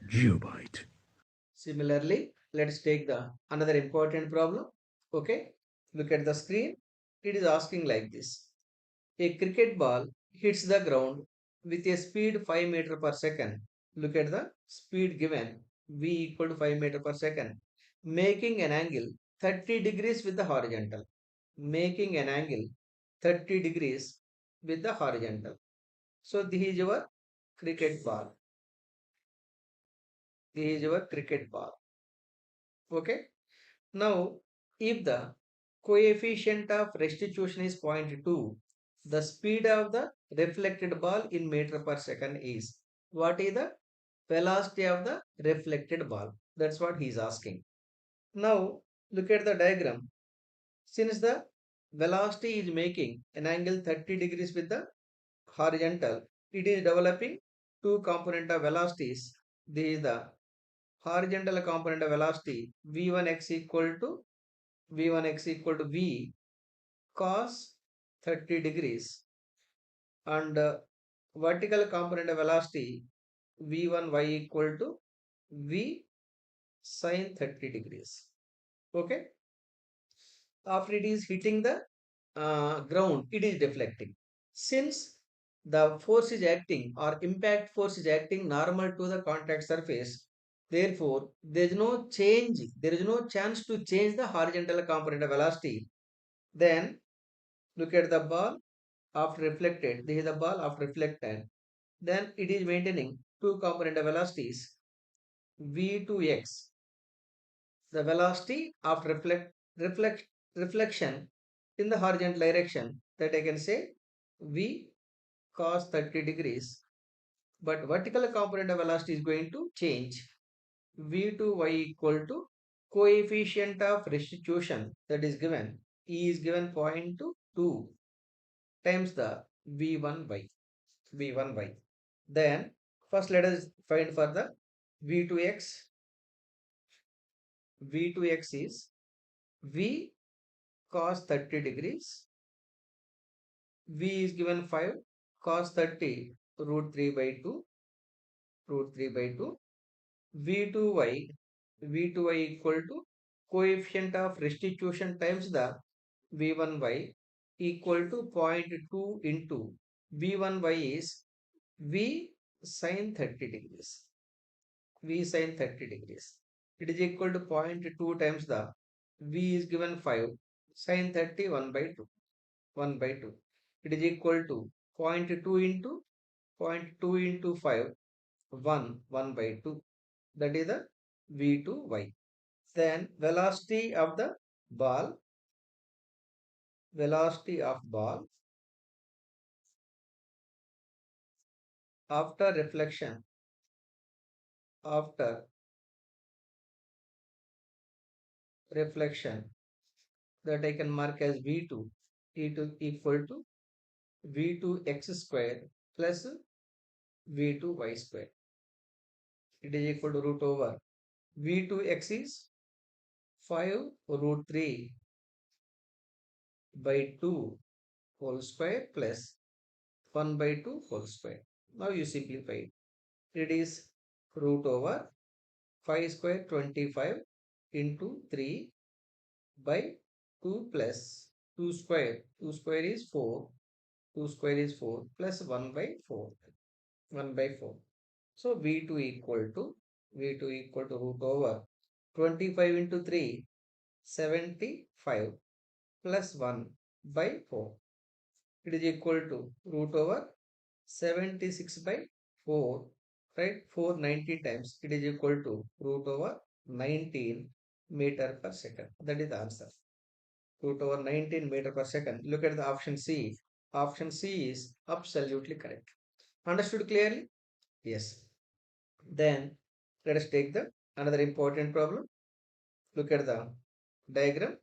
geobyte. Similarly, let's take the another important problem. Okay, look at the screen. It is asking like this. A cricket ball hits the ground with a speed 5 meter per second. Look at the speed given v equal to 5 meter per second, making an angle 30 degrees with the horizontal. Making an angle 30 degrees with the horizontal. So this is your cricket ball. This is your cricket ball. Okay. Now, if the coefficient of restitution is 0.2, the speed of the reflected ball in meter per second is, what is the velocity of the reflected ball? That's what he is asking. Now, look at the diagram. Since the velocity is making an angle 30 degrees with the horizontal, it is developing two component of velocities. This is the horizontal component of velocity v1x equal to v1x equal to v cos 30 degrees, and vertical component of velocity v1y equal to v sin 30 degrees. Okay. After it is hitting the ground, it is deflecting. Since the force is acting or impact force is acting normal to the contact surface, therefore there is no change, there is no chance to change the horizontal component of velocity. Then look at the ball after reflected. This is the ball after reflected. Then it is maintaining two component of velocities v2x, the velocity of reflection in the horizontal direction, that I can say v cos 30 degrees, but vertical component of velocity is going to change v2y equal to coefficient of restitution, that is given e is given 0.2 times the v1y. Then first let us find for the v2x. v2x is v cos 30 degrees. V is given 5 cos 30 root 3 by 2 v2y equal to coefficient of restitution times the v1y equal to 0.2 into v1y is v sin 30 degrees. V sin 30 degrees. It is equal to 0.2 times the v is given 5 sin 30 1 by 2. 1 by 2. It is equal to 0.2 into 0.2 into 5, 1 by 2. That is the v2y. Then velocity of ball after reflection, after reflection, that I can mark as v2 equal to v2x square plus v2y square. It is equal to root over v2x is 5 root 3 by 2 whole square plus 1 by 2 whole square. Now you simplify it. It is root over 5 square 25 into 3 by 2 plus 2 square. 2 square is 4. 2 square is 4 plus 1 by 4. 1 by 4. So V2 equal to root over 25 into 3, 75 plus 1 by 4. It is equal to root over 76 by 4, right? 490 times. It is equal to root over 19 meter per second. That is the answer. Root over 19 meter per second. Look at the option C. Option C is absolutely correct. Understood clearly? Yes. Then let us take the another important problem. Look at the diagram.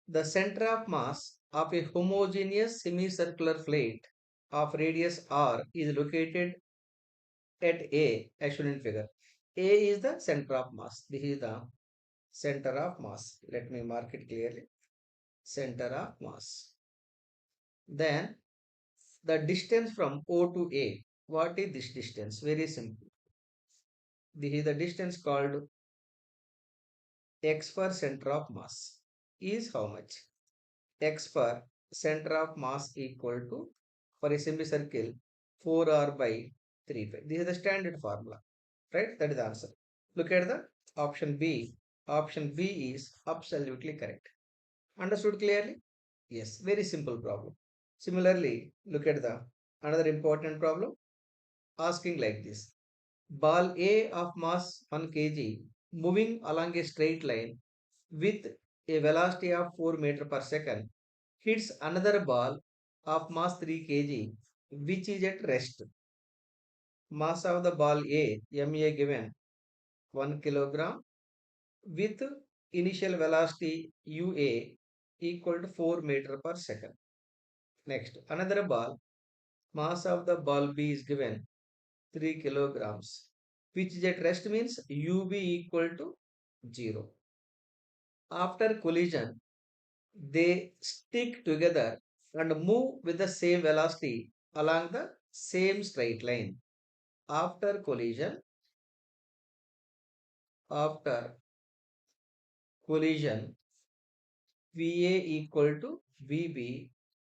The center of mass of a homogeneous semicircular plate of radius r is located at A, as shown in figure. A is the center of mass. This is the center of mass. Let me mark it clearly. Center of mass. Then the distance from O to A. What is this distance? Very simple. This is the distance called x for center of mass is how much? X for center of mass equal to, for a semicircle, 4r by 3 pi. This is the standard formula, right? That is the answer. Look at the option B. Option B is absolutely correct. Understood clearly? Yes, very simple problem. Similarly, look at the another important problem asking like this. Ball A of mass 1 kg moving along a straight line with a velocity of 4 meter per second hits another ball of mass 3 kg which is at rest. Mass of the ball A, MA given 1 kilogram with initial velocity UA equal to 4 meter per second. Next, another ball, mass of the ball B is given 3 kilograms, which is at rest means UB equal to 0. After collision, they stick together and move with the same velocity along the same straight line. After after collision, VA equal to VB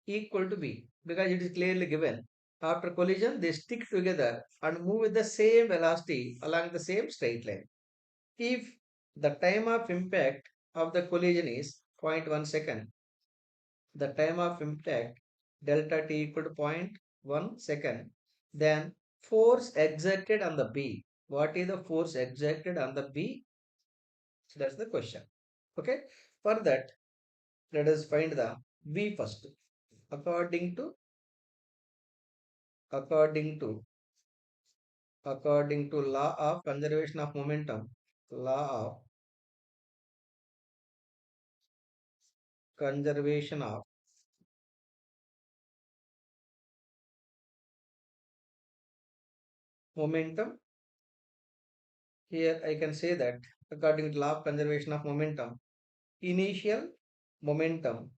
equal to B because it is clearly given. After collision, they stick together and move with the same velocity along the same straight line. If the time of impact of the collision is zero point 0.1 second, the time of impact delta t equal to 0.1 second, then force exerted on the B. What is the force exerted on the B? That's the question. Okay. For that, let us find the V first. According to according to according to law of conservation of momentum, law of conservation of momentum. Here I can say that according to law of conservation of momentum, initial momentum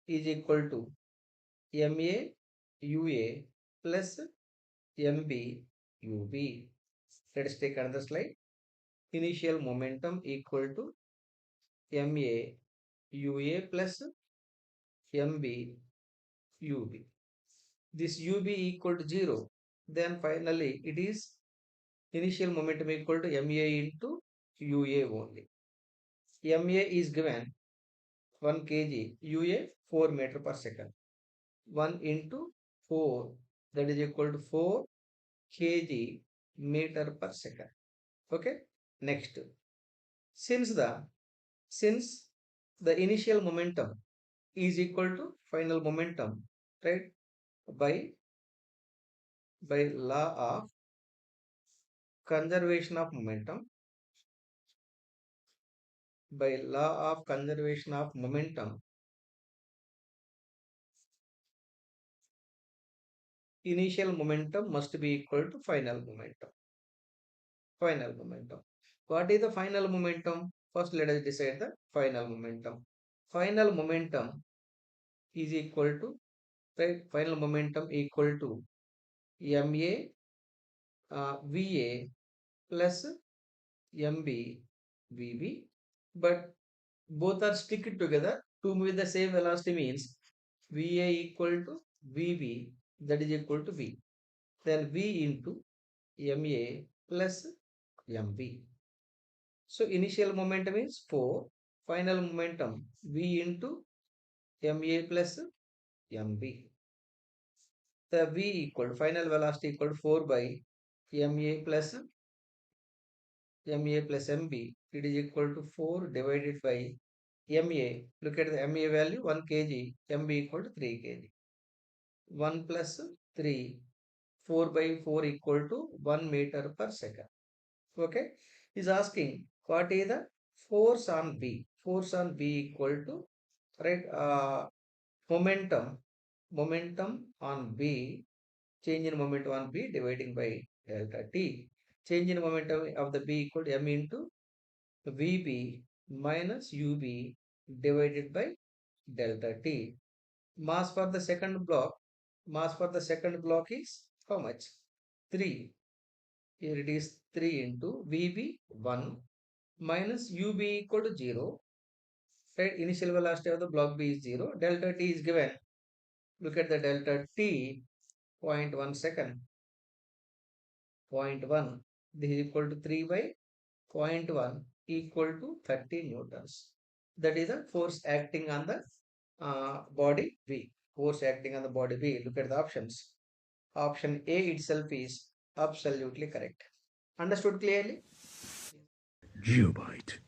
is equal to ma ua plus mb ub. Let us take another slide. Initial momentum equal to ma ua plus mb ub. This ub equal to 0. Then finally it is initial momentum equal to ma into ua only. Ma is given 1 kg, ua 4 meter per second. 1 into 4, that is equal to 4 kg meter per second. Okay. Next, since the since the initial momentum is equal to final momentum, right? By law of conservation of momentum, by law of conservation of momentum, initial momentum must be equal to final momentum. Final momentum. What is the final momentum? First, let us decide the final momentum. Final momentum is equal to, right? Final momentum equal to MA VA plus MB VB, but both are stick together to move with the same velocity means VA equal to VB, that is equal to V. Then V into MA plus MB. So initial momentum is 4, final momentum V into MA plus MB. The V equal final velocity equal to 4 by MA plus MB. It is equal to 4 divided by MA. Look at the MA value 1 kg, MB equal to 3 kg. 1 plus 3, 4 by 4 equal to 1 meter per second. Okay. Is asking what is the force on B. Force on B equal to, right, momentum on B, change in momentum on B dividing by delta T. Change in momentum of the B equal to M into VB minus UB divided by delta T. Mass for the second block, mass for the second block is how much? 3. Here it is 3 into VB 1 minus UB equal to 0. Right? Initial velocity of the block B is 0. Delta T is given. Look at the delta T, 0.1 second. 0.1. This is equal to 3 by 0.1 equal to 30 newtons. That is the force acting on the body B. Force acting on the body B. Look at the options. Option A itself is absolutely correct. Understood clearly? Geobyte.